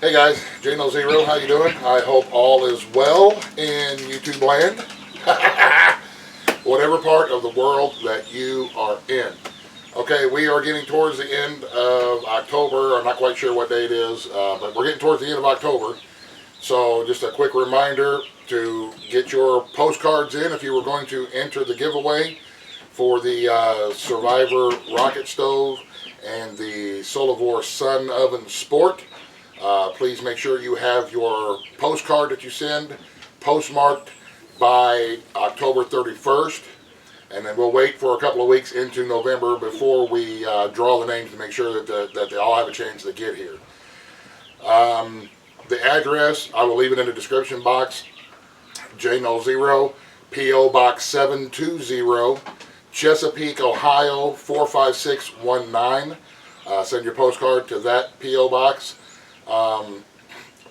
Hey guys, J0, how you doing? I hope all is well in YouTube land. Whatever part of the world that you are in. Okay, we are getting towards the end of October. I'm not quite sure what day it is, but we're getting towards the end of October. So just a quick reminder to get your postcards in if you were going to enter the giveaway for the Survivor Rocket Stove and the Solavore Sun Oven Sport. Please make sure you have your postcard that you send postmarked by October 31st, and then we'll wait for a couple of weeks into November before we draw the names to make sure that they all have a chance to get here. The address, I will leave it in the description box. J0, P.O. Box 720, Chesapeake, Ohio 45619. Send your postcard to that P.O. box.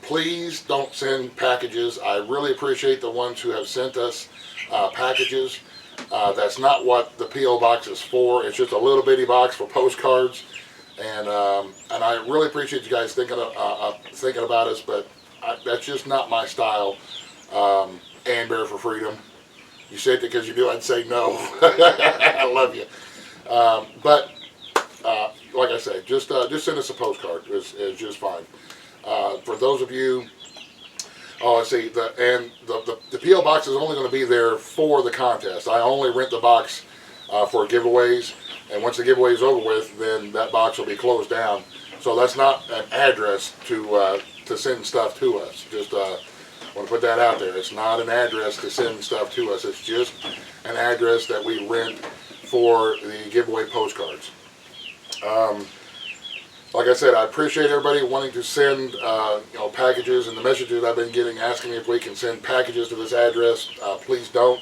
Please don't send packages. I really appreciate the ones who have sent us packages. That's not what the P.O. box is for. It's just a little bitty box for postcards. And I really appreciate you guys thinking about us, but that's just not my style. And Bear for Freedom. You said it because you knew I'd say no. I love you. But like I say, just send us a postcard. It's just fine. For those of you, let's see, the P.O. box is only going to be there for the contest. I only rent the box for giveaways, and once the giveaway is over with, then that box will be closed down. So that's not an address to send stuff to us. Just want to put that out there. It's not an address to send stuff to us. It's just an address that we rent for the giveaway postcards. Like I said, I appreciate everybody wanting to send packages, and the messages I've been getting asking me if we can send packages to this address. Please don't.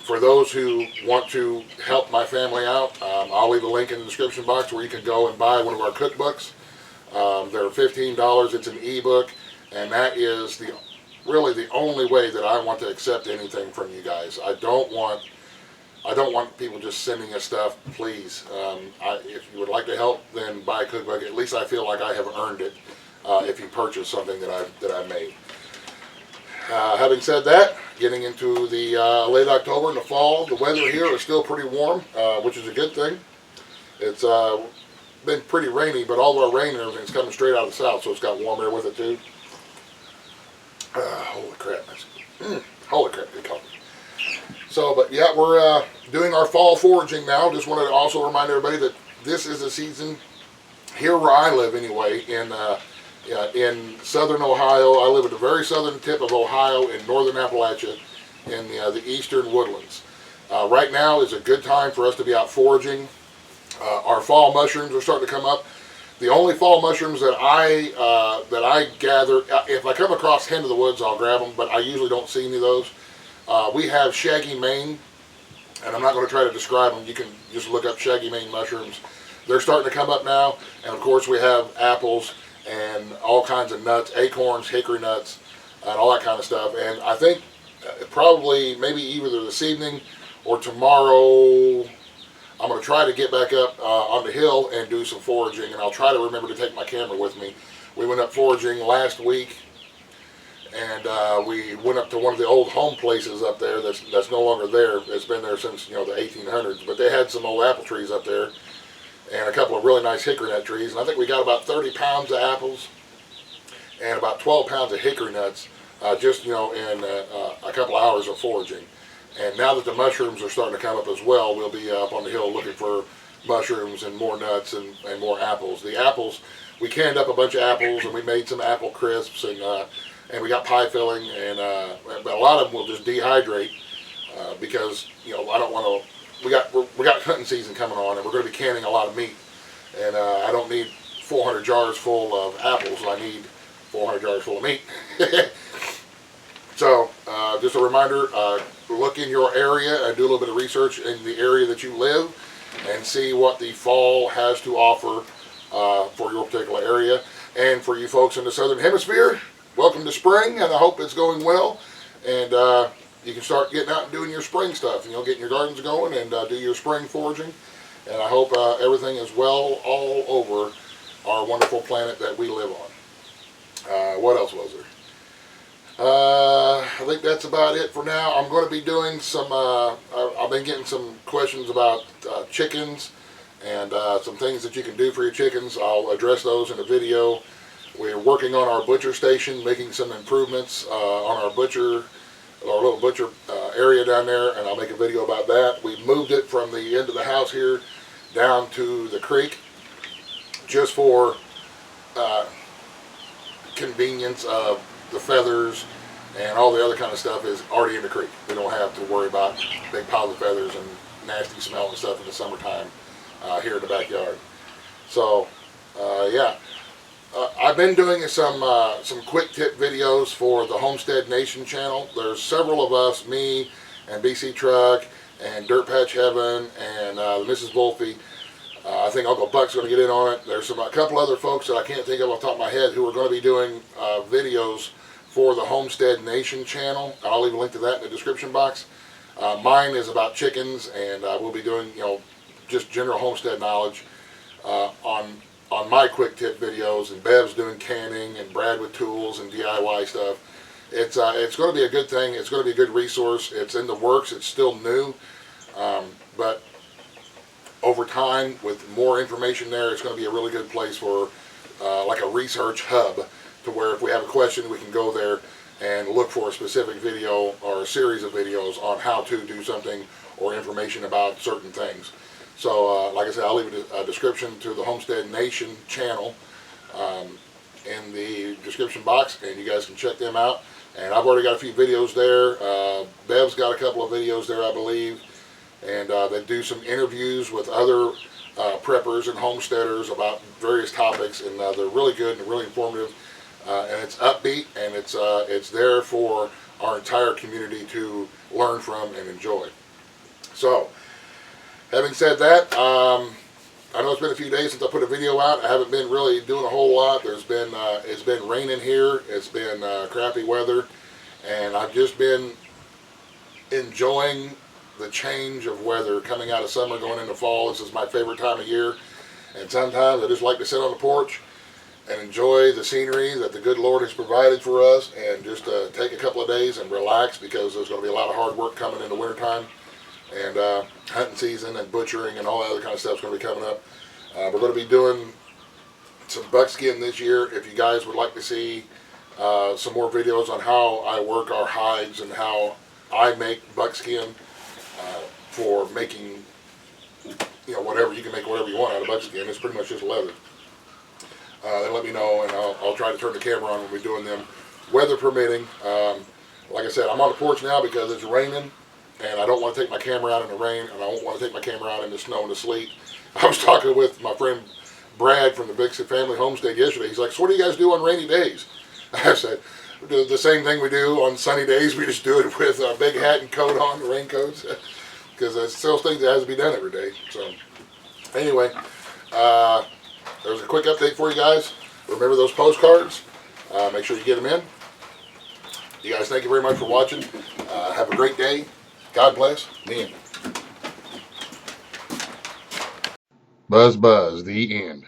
For those who want to help my family out, I'll leave a link in the description box where you can go and buy one of our cookbooks. They're $15. It's an ebook, and that is really the only way that I want to accept anything from you guys. I don't want people just sending us stuff. Please, if you would like to help, then buy a cookbook. At least I feel like I have earned it if you purchase something that I made. Having said that, getting into the late October and the fall, the weather here is still pretty warm, which is a good thing. It's been pretty rainy, but all of our rain and everything's coming straight out of the south, so it's got warm air with it too. Holy crap! Holy crap! Good coffee. So, but yeah, we're doing our fall foraging now. Just wanted to also remind everybody that this is the season here where I live anyway, in southern Ohio. I live at the very southern tip of Ohio in northern Appalachia in the eastern woodlands. Right now is a good time for us to be out foraging. Our fall mushrooms are starting to come up. The only fall mushrooms that I gather, if I come across hen of the woods, I'll grab them, but I usually don't see any of those. We have shaggy mane, and I'm not going to try to describe them. You can just look up shaggy mane mushrooms. They're starting to come up now, and of course we have apples and all kinds of nuts, acorns, hickory nuts, and all that kind of stuff. And I think probably maybe either this evening or tomorrow, I'm going to try to get back up on the hill and do some foraging, and I'll try to remember to take my camera with me. We went up foraging last week, and we went up to one of the old home places up there that's no longer there. It's been there since the 1800s, but they had some old apple trees up there and a couple of really nice hickory nut trees, and I think we got about 30 pounds of apples and about 12 pounds of hickory nuts just in a couple of hours of foraging. And now that the mushrooms are starting to come up as well, we'll be up on the hill looking for mushrooms and more nuts and more apples. The apples, we canned up a bunch of apples, and we made some apple crisps, and we got pie filling, but a lot of them will just dehydrate because I don't want to. We got hunting season coming on, and we're going to be canning a lot of meat, and I don't need 400 jars full of apples. I need 400 jars full of meat. So just a reminder: look in your area and do a little bit of research in the area that you live, and see what the fall has to offer for your particular area. And for you folks in the southern hemisphere, welcome to spring, and I hope it's going well. And you can start getting out and doing your spring stuff, getting your gardens going and do your spring foraging. And I hope everything is well all over our wonderful planet that we live on. What else was there? I think that's about it for now. I'm going to be doing some, I've been getting some questions about chickens and some things that you can do for your chickens. I'll address those in a video. We're working on our butcher station, making some improvements on our little butcher area down there, and I'll make a video about that. We moved it from the end of the house here down to the creek just for convenience of the feathers and all the other kind of stuff is already in the creek. We don't have to worry about big piles of feathers and nasty smell and stuff in the summertime here in the backyard. So yeah, I've been doing some quick tip videos for the Homestead Nation channel. There's several of us, me and BC Truck and Dirt Patch Heaven and Mrs. Wolfie. I think Uncle Buck's going to get in on it. There's a couple other folks that I can't think of off the top of my head who are going to be doing videos for the Homestead Nation channel. I'll leave a link to that in the description box. Mine is about chickens, and we'll be doing, just general homestead knowledge on my quick tip videos, and Bev's doing canning, and Brad with tools and DIY stuff. It's going to be a good thing. It's going to be a good resource. It's in the works. It's still new, but over time, with more information there, it's going to be a really good place for like a research hub, to where if we have a question, we can go there and look for a specific video or a series of videos on how to do something or information about certain things. So like I said, I'll leave a description to the Homestead Nation channel in the description box, and you guys can check them out. And I've already got a few videos there. Bev's got a couple of videos there, I believe. And they do some interviews with other preppers and homesteaders about various topics, and they're really good and really informative. And it's upbeat, and it's there for our entire community to learn from and enjoy. So, having said that, I know it's been a few days since I put a video out. I haven't been really doing a whole lot. It's been raining here. It's been crappy weather, and I've just been enjoying the change of weather coming out of summer going into fall. This is my favorite time of year, and sometimes I just like to sit on the porch and enjoy the scenery that the good Lord has provided for us, and just take a couple of days and relax, because there's going to be a lot of hard work coming in the wintertime, and hunting season and butchering and all that other kind of stuff is going to be coming up. We're going to be doing some buckskin this year. If you guys would like to see some more videos on how I work our hides and how I make buckskin for making, whatever, you can make whatever you want out of buckskin. It's pretty much just leather. Then let me know, and I'll try to turn the camera on when we're doing them, weather permitting. Like I said, I'm on the porch now because it's raining, and I don't want to take my camera out in the rain, and I don't want to take my camera out in the snow and the sleet. I was talking with my friend Brad from the Big Family Homestead yesterday. He's like, so what do you guys do on rainy days? I said, we do the same thing we do on sunny days. We just do it with a big hat and coat on, raincoats, because it's still things that has to be done every day. So anyway, there's a quick update for you guys. Remember those postcards. Make sure you get them in. You guys, thank you very much for watching. Have a great day. God bless. The end. Buzz, buzz. The end.